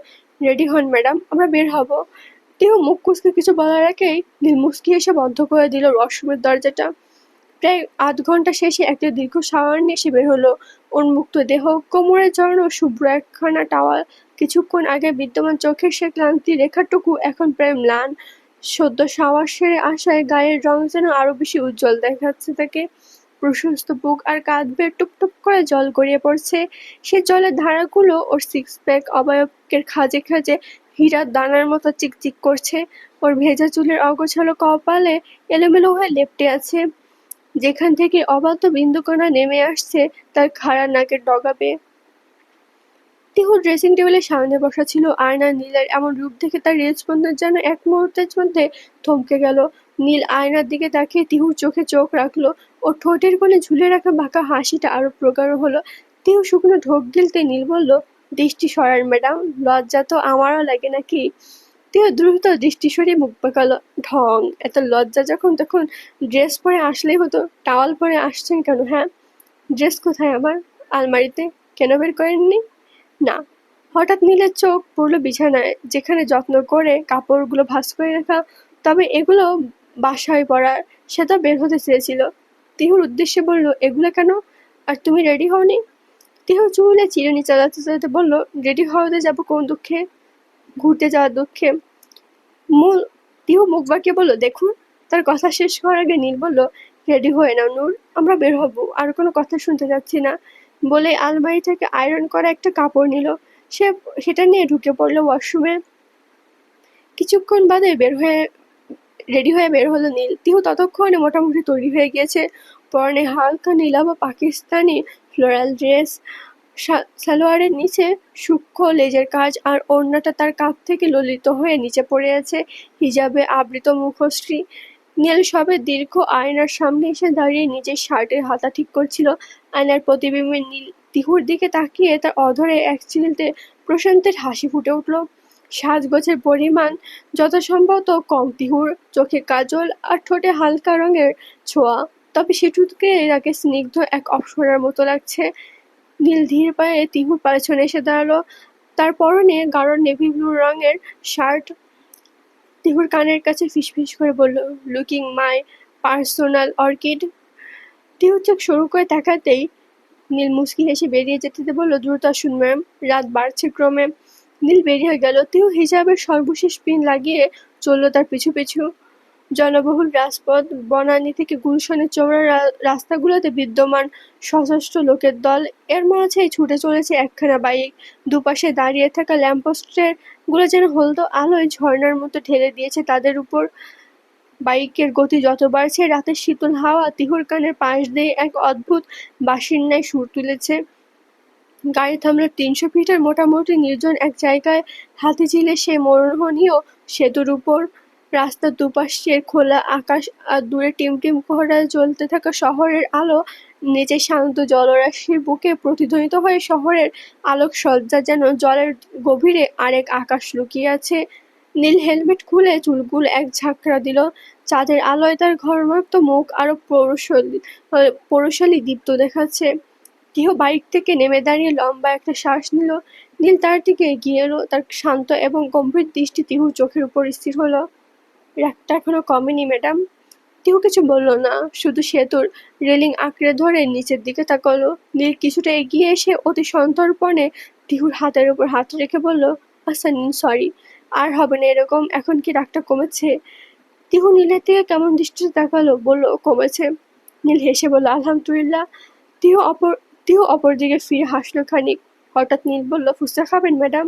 রেডি হন ম্যাডাম, আমরা বের হব। তিহু মুখ কুঁচকে কিছু বলার আগেই নীল মুচকি এসে বন্ধ করে দিল ওয়াশরুমের দরজাটা। প্রায় আধ ঘন্টা শেষে একটা দীর্ঘ শাওয়ার নিয়ে সে বের হলো। উন্মুক্ত দেহ, কোমরে জড়ানো শুভ্র একখানা টাওয়াল, কিছুক্ষণ আগে বিদ্যমান চোখের সে ক্লান্তি রেখাটুকু এখন প্রায় ম্লান। সদ্য শাওয়ার সেরে আসায় গায়ের রং যেন আরো বেশি উজ্জ্বল দেখাচ্ছে তাকে। প্রশস্ত বুক আর কাঁধ বেয়ে টুপটুপ করে জল গড়িয়ে পড়ছে। সে জলের ধারাগুলো ওর সিক্স প্যাক অবয়বের খাঁজে খাঁজে হীরার দানার মতো চিকচিক করছে। ওর ভেজা চুলের অগোছালো কপালে এলোমেলো হয়ে লেপ্টে আছে, যেখান থেকে অবাধ্য বিন্দুকণা নেমে আসছে তার খাড়া নাকের ডগা বেয়ে। তিহুর ড্রেসিং টেবিলের সামনে বসা ছিল আয়না। নীলের এমন রূপ দেখে তার হৃদস্পন্দন যেন এক মুহূর্তের মধ্যে থমকে গেল। নীল আয়নার দিকে তাকিয়ে তিহুর চোখে চোখ রাখলো। ওর ঠোঁটের কোণে ঝুলে রাখা বাঁকা হাসিটা আরো প্রগাঢ় হলো। তিহু শুকনো ঢোক গিলতে নীল বলল, দৃষ্টি সরান ম্যাডাম, লজ্জা তো আমারও লাগে নাকি? তিহু দ্রুত দৃষ্টি সরিয়ে মুখ বাঁকালো। ঢং, এত লজ্জা যখন তখন ড্রেস পরে আসলেই হতো, টাওয়াল পরে আসছেন কেন? হ্যাঁ, ড্রেস কোথায় আমার? আলমারিতে। কেন বের করেননি? না। হঠাৎ নীলের চোখ পড়ল বিছানায়, যেখানে যত্ন করে কাপড়গুলো ভাঁজ করে রাখা। তবে এগুলো বাসায় পরার। সে তো বের হতে চেয়েছিল। তিহুর উদ্দেশ্যে বলল, এগুলো কেন? আর তুমি রেডি হওনি? তিহু চুলে চিরুনি চালাতে চালাতে বলল, রেডি হওয়াতে যাবো কোন দুঃখে? ঘুরতে যাওয়ার দুঃখে। মূল তিহু মুখ বাঁকিয়ে বলল, দেখুন। তার কথা শেষ হওয়ার আগে নীল বলল, রেডি হয়ে নাও নূর, আমরা বের হবো, আর কোনো কথা শুনতে যাচ্ছি না। বলে আলমারি থেকে আয়রন করা একটা কাপড় নিল। সে সেটা নিয়ে ঢুকে পড়লো ওয়াশরুমে। কিছুক্ষণ বাদে রেডি হয়ে বের হলো নীল। তিহু ততক্ষণে মোটামুটি তৈরি হয়ে গিয়েছে। পরনে হালকা নীলাভ পাকিস্তানি ফ্লোরাল ড্রেস, সালোয়ারের নিচে সূক্ষ্ম লেজের কাজ, আর ওড়নাটা তার কাঁধ থেকে ললিত হয়ে নিচে পড়ে আছে। হিজাবে আবৃত মুখশ্রী। নীল সবে দীর্ঘ আয়নার সামনে এসে দাঁড়িয়ে নিজের শার্টের হাতা ঠিক করছিল। আয়নার প্রতিবিম্বে নীল তিহুর দিকে তাকিয়ে তার অধরে এক চিলতে প্রশান্তের হাসি ফুটে উঠল। সাজগোছের পরিমাণ যথাসম্ভব কম তিহুর, চোখে কাজল আর ঠোঁটে হালকা রঙের ছোঁয়া, তবে সেটুকুকে তাকে স্নিগ্ধ এক অপ্সরার মতো লাগছে। নীল ধীর পায়ে তিহুর পেছনে এসে দাঁড়ালো। তার পরনে গাঢ় নেভি ব্লু রঙের শার্ট। তিহুর কানের কাছে ফিসফিস করে বলল, looking my personal orchid. Tihu চোখ শুরু করে তাকাতেই নীল মুচকি হেসে বেরিয়ে যেতে বলল, দ্রুত আসুন ম্যাম, রাত বাড়ছে ক্রমে। নীল বেরিয়ে গেল। তিহু হিজাবের সর্বশেষ পিন লাগিয়ে চলল তার পিছু পিছু। জনবহুল রাজপথ, বনানী থেকে গুলশানের চওড়া রাস্তাগুলোতে বিদ্যমান সশস্ত্র লোকের দল। এর মাঝেই ছুটে চলেছে একখানা বাইক। দুপাশে দাঁড়িয়ে থাকা ল্যাম্পপোস্টের গুলো যেন হলদে আলোয় ঝর্ণার মতো ঢেলে দিয়েছে তাদের উপর। বাইকের গতি যত বাড়ছে, রাতের শীতল হাওয়া তিহুর কানের পাশ দিয়ে এক অদ্ভুত বাঁশির ন্যায় সুর তুলেছে। গাড়ি থামল ৩০০ ফিটের মোটামুটি নির্জন এক জায়গায়, হাতিঝিলের সেই মোহনীয় সেতুর উপর। রাস্তার দুপাশের খোলা আকাশ আর দূরে টিমটিম করে জ্বলতে থাকা শহরের আলো নিচে শান্ত জলরাশির বুকে প্রতিধ্বনিত হয়ে শহরের আলোকসজ্জা যেন জলের গভীরে আরেক আকাশ লুকিয়ে আছে। নীল হেলমেট খুলে চুলগুলো এক ঝাঁকড়া দিল। চাঁদের আলোয় তার ঘর্মাক্ত মুখ আরো পৌরশালী দীপ্ত দেখাচ্ছে। তিহু বাইক থেকে নেমে দাঁড়িয়ে লম্বা একটা শ্বাস নিল। নীল তার দিকে এগিয়ে এলো। তার শান্ত এবং গম্ভীর দৃষ্টি তিহুর চোখের উপর স্থির হলো। রাগটা এখনো কমেনি ম্যাডাম? তিহু কিছু বলল না, শুধু সেতুর রেলিং আঁকড়ে ধরে নিচের দিকে তাকালো। নীল কিছুটা এগিয়ে এসে অতি সন্তর্পণে তিহুর হাতের উপর হাত রেখে বলল, আচ্ছা নীল, সরি, আর হবে না এরকম। এখন কি রাগটা কমেছে? তিহু নীলের দিকে কেমন দৃষ্টিতে তাকালো, বলল, কমেছে। নীল হেসে বলল, আলহামদুলিল্লাহ। তিহু অপর তিহু অপর দিকে ফিরে হাসলো খানিক। হঠাৎ নীল বলল, ফুচকা খাবেন ম্যাডাম?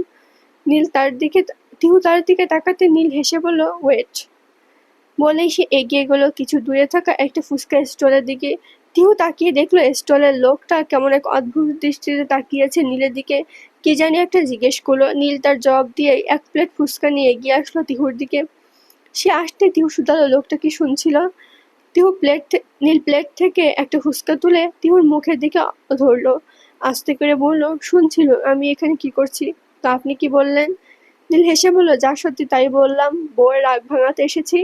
তিহু তার দিকে তাকাতে নীল হেসে বলল, ওয়েট। বলেই সে এগিয়ে গেল কিছু দূরে থাকা একটা ফুচকা স্টলের দিকে। তিহু তাকিয়ে দেখলো স্টলের লোকটা কেমন এক অদ্ভুত দৃষ্টিতে তাকিয়েছে নীলের দিকে। কি জানি একটা জিজ্ঞেস করলো। নীল তার জবাব দিয়ে এক প্লেট ফুচকা নিয়ে এগিয়ে আসলো তিহুর দিকে। সে আসতে তিহু শুধালো, লোকটা কি শুনছিল? নীল প্লেট থেকে একটা ফুচকা তুলে তিহুর মুখের দিকে ধরলো। আস্তে করে বলল, শুনছিল আমি এখানে কি করছি। তা আপনি কি বললেন? নীল হেসে বলল, যা সত্যি তাই বললাম, বউয়ের রাগ ভাঙাতে এসেছি।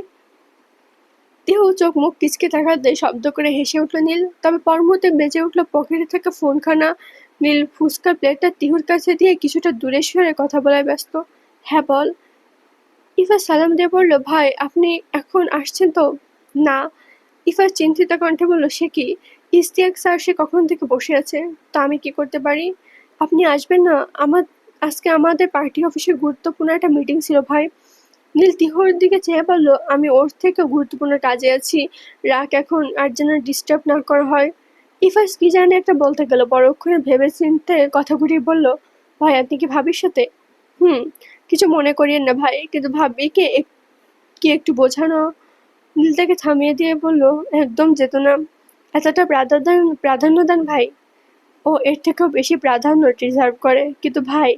তিহু চোখ মুখ পিচকে তাকাতে শব্দ করে হেসে উঠল নীল। তবে পরমুহূর্তে বেজে উঠল পকেটে থাকা ফোনখানা। নীল ফুচকার প্লেটটা তিহুর কাছে দিয়ে কিছুটা দূরে সরে কথা বলায় ব্যস্ত। হ্যাঁ বল। ইফা সালাম দিয়ে বলল, ভাই আপনি এখন আসছেন তো? না। ইফা চিন্তিত কণ্ঠে বলল, সে কি? ইশতিয়াক স্যার সে কখন থেকে বসে আছে। তা আমি কি করতে পারি? আপনি আসবেন না? আজকে আমাদের পার্টি অফিসে গুরুত্বপূর্ণ একটা মিটিং ছিল ভাই। নীল তিহুর দিকে চেয়ে বলল, আমি ওর থেকে গুরুত্বপূর্ণ কাজে আছি, রাগ এখন আর যেন ডিস্টার্ব না করা হয়। ইফাস কি জানে একটা বলতে গেল, পরক্ষণে ভেবে চিনতে কথা ঘুরিয়ে বলল, ভাই আপনি কি ভাবির সাথে? কিছু মনে করিয়েন না ভাই, কিন্তু ভাবিকে কি একটু বোঝানো। নীল তাকে থামিয়ে দিয়ে বলল, একদম যেত না, এতটা প্রাধান্য দেন ভাই, ও এর থেকেও বেশি প্রাধান্য ডিজার্ভ করে। কিন্তু ভাই,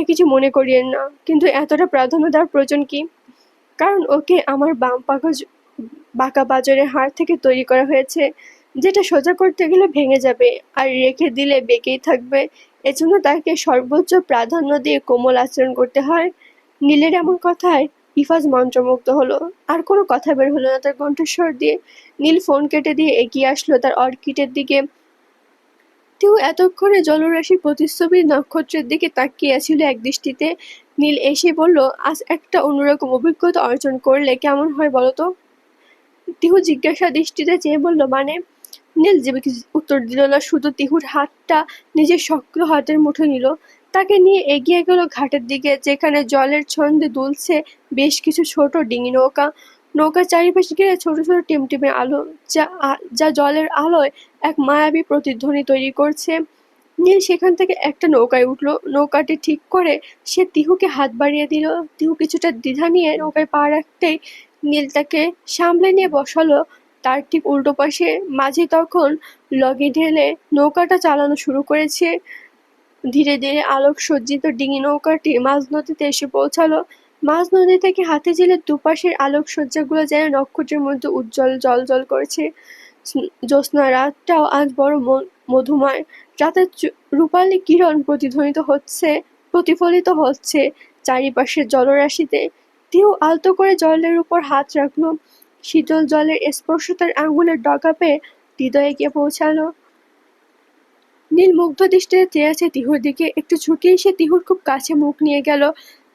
কিছু মনে করিয়েন না, কিন্তু এতটা প্রাধান্য দেওয়ার প্রয়োজন কি? কারণ ওকে আমার বাঁকা বাজারের হাড় থেকে তৈরি করা হয়েছে, যেটা সোজা করতে গেলে ভেঙে যাবে আর রেখে দিলে বেঁকেই থাকবে। এজন্য তাকে সর্বোচ্চ প্রাধান্য দিয়ে কোমল আচরণ করতে হয়। নীলের এমন কথায় ইফাজ মন্ত্রমুগ্ধ হলো। আর কোনো কথা বের হলো না তার কণ্ঠস্বর দিয়ে। নীল ফোন কেটে দিয়ে এগিয়ে আসলো তার অর্কিডের দিকে। তিউ এতক্ষণে জলরাশির প্রতিচ্ছবি নক্ষত্রের দিকে তাকিয়ে ছিল একদৃষ্টিতে। নীল এসে বলল, আজ একটা অন্যরকম অভিজ্ঞতা অর্জন করলে কেমন হয় বলো তো? তিহু জিজ্ঞাসা দৃষ্টিতে চেয়ে বলল, মানে? নীল যে উত্তর দিল না, শুধু তিহুর হাতটা নিজের শক্ত হাতের মুঠো নিল। তাকে নিয়ে এগিয়ে গেল ঘাটের দিকে, যেখানে জলের ছন্দে দুলছে বেশ কিছু ছোট ডিঙি নৌকা। নৌকার চারিপাশে ঘিরে ছোট ছোট টিমটিমে আলো, যা জলের আলোয় এক মায়াবী প্রতিধ্বনি তৈরি করছে। নীল সেখান থেকে একটা নৌকায় উঠল। নৌকাটি ঠিক করে সে তিহুকে হাত বাড়িয়ে দিল। তিহু কিছুটা দ্বিধা নিয়ে নৌকায় পা রাখতেই নীল তাকে সামলে নিয়ে বসালো তার ঠিক উল্টো পাশে। মাঝি তখন লগি ঢেলে নৌকাটা চালানো শুরু করেছে। ধীরে ধীরে আলোক সজ্জিত ডিঙি নৌকাটি মাঝ নদীতে এসে পৌঁছালো। মাঝ নদী থেকে হাতিঝিলের দুপাশের আলোকসজ্জাগুলো যেন নক্ষত্রের মধ্যে উজ্জ্বল জ্বলজ্বল করছে। জ্যোৎস্না রাতটাও আজ বড় মধুময়। রাতের রূপালী কিরণ প্রতিফলিত হচ্ছে চারিপাশের জলরাশিতে। তিউ আলতো করে জলের উপর হাত রাখলো। শীতল জলের স্পর্শ তার আঙ্গুলের ডগা পেয়ে হৃদয়ে গিয়ে পৌঁছালো। নীল মুগ্ধ দৃষ্টিতে চেয়ে আছে তিহুর দিকে। একটু ছুটে এসে তিহুর খুব কাছে মুখ নিয়ে গেল।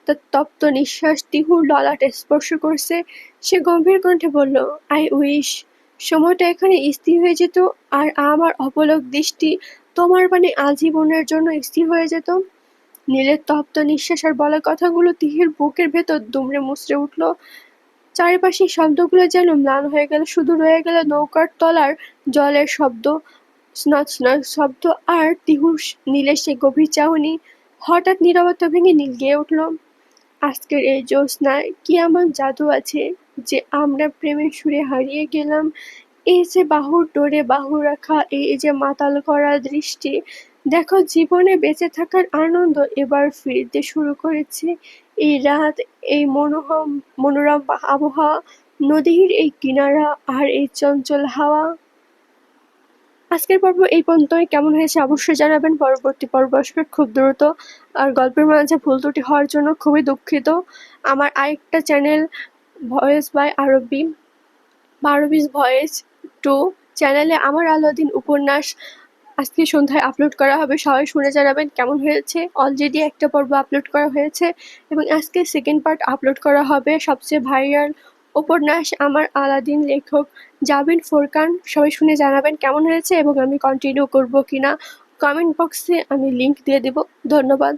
তার তপ্ত নিঃশ্বাস তিহুর ললাটে স্পর্শ করছে। সে গম্ভীর কণ্ঠে বলল, আই উইশ সময়টা এখানে স্থির হয়ে যেত, আর আমার অপলক দৃষ্টি তোমার মানে আজীবনের জন্য স্থির হয়ে যেত। নীলের তপ্ত নিঃশ্বাস আর বলা কথাগুলো তিহির বুকের ভেতর দুমড়ে মুচড়ে উঠল। চারিপাশের শব্দগুলো যেন ম্লান হয়ে গেল, শুধু রয়ে গেল নৌকার তলার জলের শব্দ, স্নচ স্নচ শব্দ আর তিহুর নীলের সে গভীর চাহনি। হঠাৎ নীরবতা ভেঙে নীল গেয়ে উঠল, আজকের এই জ্যোৎস্নায় কি এমন জাদু আছে যে আমরা প্রেমের সুরে হারিয়ে গেলাম? এই যে বাহুর ডোরে বাহু রাখা, এই যে মাতাল করা দৃষ্টি, দেখো জীবনে বেঁচে থাকার আনন্দ এবার ফিরতে শুরু করেছে। এই রাত, এই মনোরম আবহাওয়া, নদীর এই কিনারা আর এই চঞ্চল হাওয়া। আজকের পর্ব এই পর্যন্তই। কেমন হয়েছে অবশ্যই জানাবেন। পরবর্তী পর্ব আসবে খুব দ্রুত। আর গল্পের মাঝে ভুল ত্রুটি হওয়ার জন্য খুবই দুঃখিত। আমার আরেকটা চ্যানেল ভয়েস বাই আরবি বা আরবিস ভয়েস 2 চ্যানেলে আমার আলাদিন উপন্যাস আজকে সন্ধ্যায় আপলোড করা হবে। সবাই শুনে জানাবেন কেমন হয়েছে। অলরেডি একটা পর্ব আপলোড করা হয়েছে এবং আজকে সেকেন্ড পার্ট আপলোড করা হবে। সবচেয়ে ভাইরাল উপন্যাস আমার আলাদিন, লেখক জাবিন ফোরকান। সবাই শুনে জানাবেন কেমন হয়েছে এবং আমি কন্টিনিউ করব কিনা। কমেন্ট বক্সে আমি লিংক দিয়ে দেব। ধন্যবাদ।